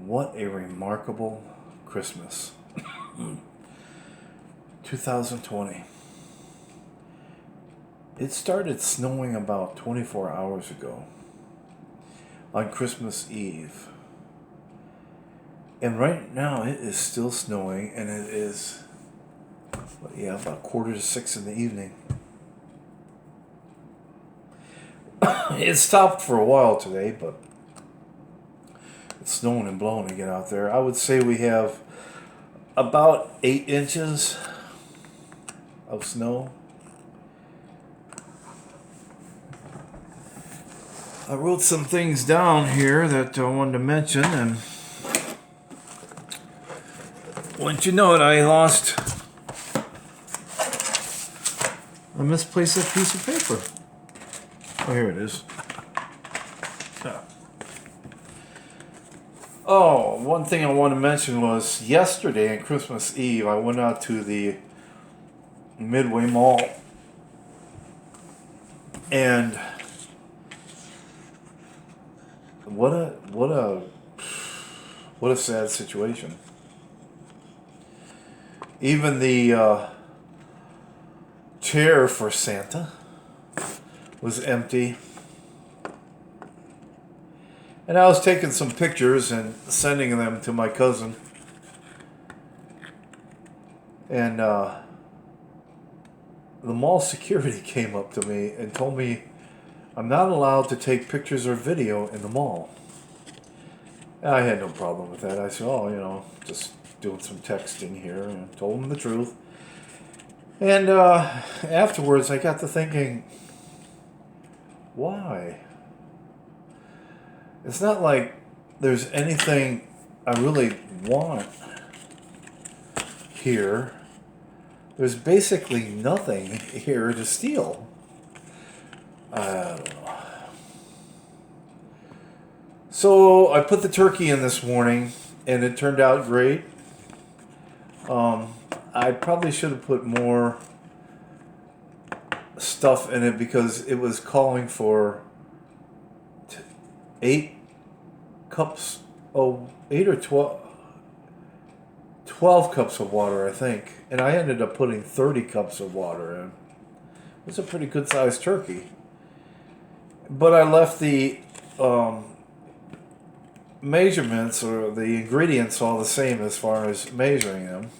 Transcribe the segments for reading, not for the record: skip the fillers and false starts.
What a remarkable Christmas. 2020. It started snowing about 24 hours ago on Christmas Eve. And right now it is still snowing, and it is, about 5:45 in the evening. It stopped for a while today, but it's snowing and blowing again out there. I would say we have about 8 inches of snow. I wrote some things down here that I wanted to mention, and once you know it, I misplaced that piece of paper. Oh, here it is. Oh, one thing I want to mention was yesterday on Christmas Eve, I went out to the Midway Mall, and what a sad situation. Even the chair for Santa was empty. And I was taking some pictures and sending them to my cousin. And the mall security came up to me and told me I'm not allowed to take pictures or video in the mall. And I had no problem with that. I said, just doing some texting here, and told him the truth. And afterwards I got to thinking, why? It's not like there's anything I really want here. There's basically nothing here to steal. I don't know. So I put the turkey in this morning, and it turned out great. I probably should have put more stuff in it because it was calling for 8 cups, 8 or 12 cups of water, I think. And I ended up putting 30 cups of water in. It's a pretty good sized turkey. But I left the measurements or the ingredients all the same as far as measuring them.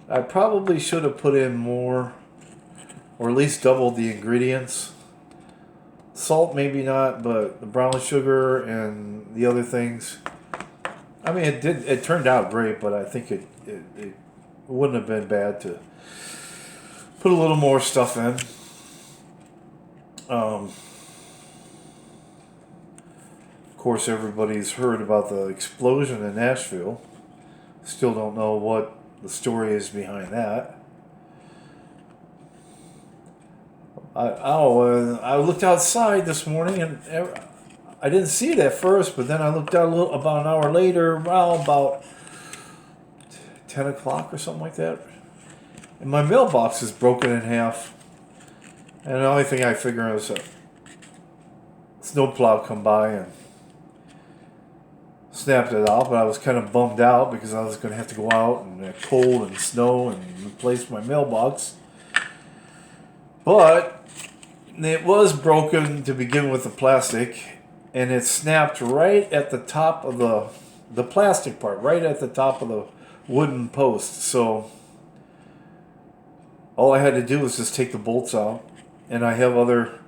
I probably should have put in more, or at least doubled the ingredients. Salt, maybe not, but the brown sugar and the other things. I mean, it turned out great, but I think it wouldn't have been bad to put a little more stuff in. Of course, everybody's heard about the explosion in Nashville. Still don't know what the story is behind that. I looked outside this morning, and I didn't see it at first, but then I looked out about an hour later, about 10 o'clock or something like that, and my mailbox is broken in half. And the only thing I figured was a snowplow come by and snapped it out, but I was kind of bummed out because I was going to have to go out in cold and snow and replace my mailbox. But it was broken to begin with, the plastic, and it snapped right at the top of the plastic part, right at the top of the wooden post. So all I had to do was just take the bolts out, and I have other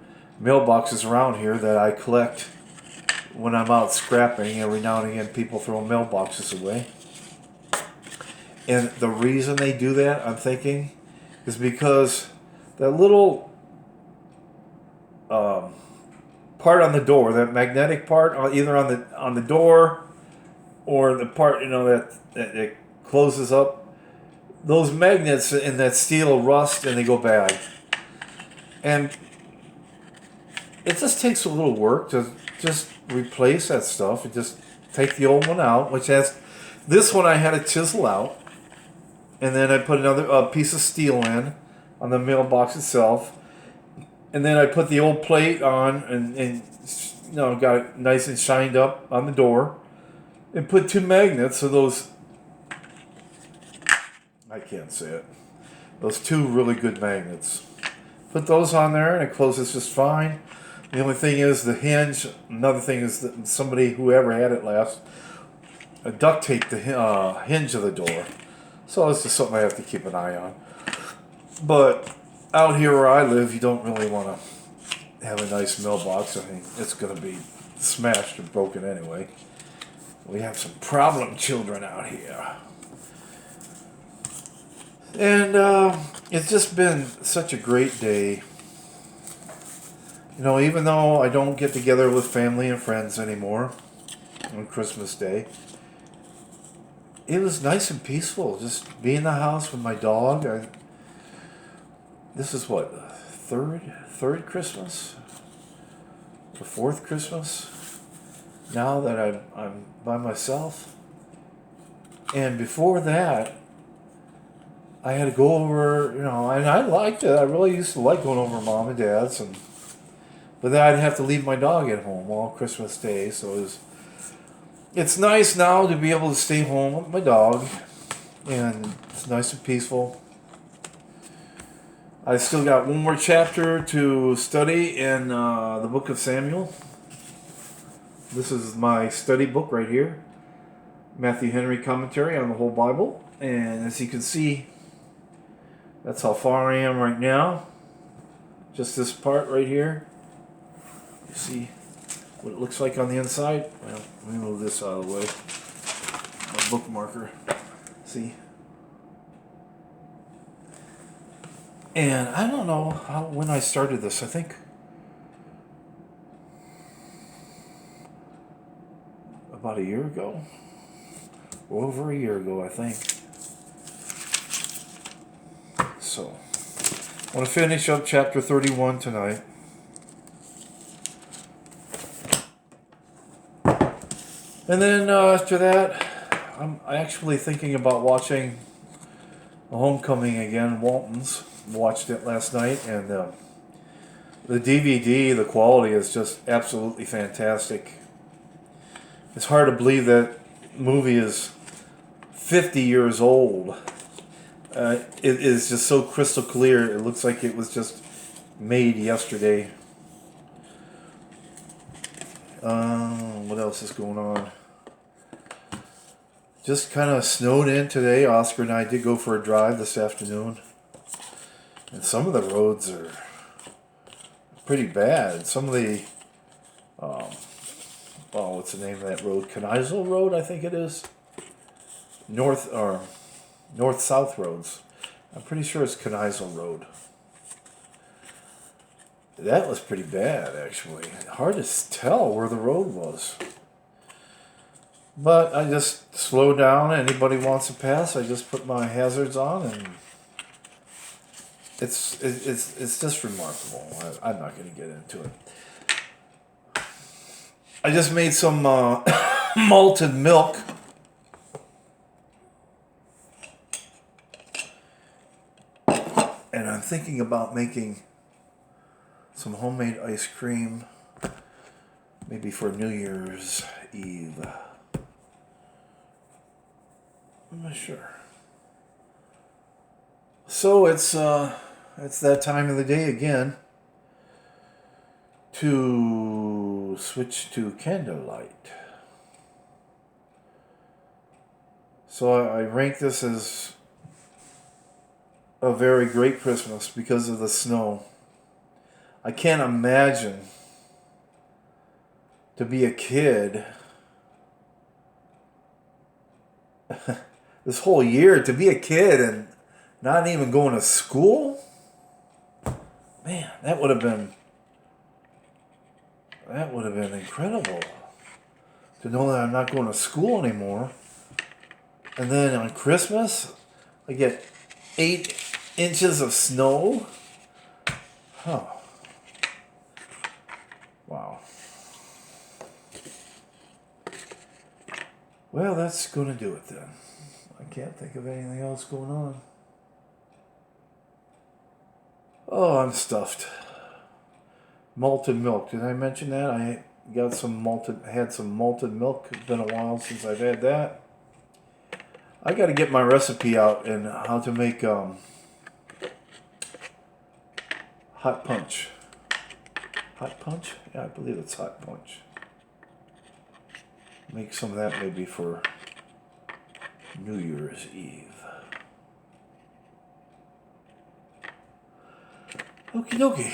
mailboxes around here that I collect when I'm out scrapping. Every now and again people throw mailboxes away. And the reason they do that, I'm thinking, is because that little part on the door, that magnetic part, either on the door or the part that it closes up, those magnets in that steel rust and they go bad. And it just takes a little work to just replace that stuff. And just take the old one out, which has this one I had to chisel out, and then I put another piece of steel in on the mailbox itself. And then I put the old plate on and got it nice and shined up on the door. and put two magnets of those, I can't say it, those two really good magnets. Put those on there and it closes just fine. The only thing is the hinge. Another thing is that somebody, whoever had it last, duct taped the hinge of the door. So it's just something I have to keep an eye on. But out here where I live, you don't really want to have a nice mailbox. I mean, it's going to be smashed or broken anyway. We have some problem children out here. And it's just been such a great day. You know, even though I don't get together with family and friends anymore on Christmas Day, it was nice and peaceful. Just be in the house with my dog. This is what, third Christmas? The fourth Christmas? Now that I'm by myself. And before that, I had to go over, you know, and I liked it. I really used to like going over to Mom and Dad's, but then I'd have to leave my dog at home all Christmas Day. So it's nice now to be able to stay home with my dog, and it's nice and peaceful. I still got one more chapter to study in the book of Samuel. This is my study book right here, Matthew Henry Commentary on the Whole Bible, and as you can see, that's how far I am right now. Just this part right here. You see what it looks like on the inside? Well, let me move this out of the way. My bookmarker. See? And I don't know when I started this. I think about a year ago. Or over a year ago, I think. So, I want to finish up chapter 31 tonight. And then after that, I'm actually thinking about watching Homecoming again, Walton's. Watched it last night, and the DVD, the quality is just absolutely fantastic. It's hard to believe that movie is 50 years old. It is just so crystal clear. It looks like it was just made yesterday. What else is going on? Just kind of snowed in today. Oscar and I did go for a drive this afternoon. And some of the roads are pretty bad. Some of the, what's the name of that road? Kneisel Road, I think it is. North-south roads. I'm pretty sure it's Kneisel Road. That was pretty bad, actually. Hard to tell where the road was. But I just slow down. Anybody wants to pass, I just put my hazards on, and it's just remarkable. I'm not going to get into it. I just made some malted milk. And I'm thinking about making some homemade ice cream, maybe for New Year's Eve. I'm not sure. So it's that time of the day again to switch to candlelight. So I rank this as a very great Christmas because of the snow. I can't imagine to be a kid this whole year, to be a kid and not even going to school. Man, that would have been incredible to know that I'm not going to school anymore. And then on Christmas, I get 8 inches of snow. Huh. Wow. Well, that's going to do it then. I can't think of anything else going on. Oh, I'm stuffed. Malted milk. Did I mention that? got some had some malted milk. It's been a while since I've had that. I got to get my recipe out and how to make hot punch. Hot punch? Yeah, I believe it's hot punch. Make some of that maybe for New Year's Eve. Okie dokie.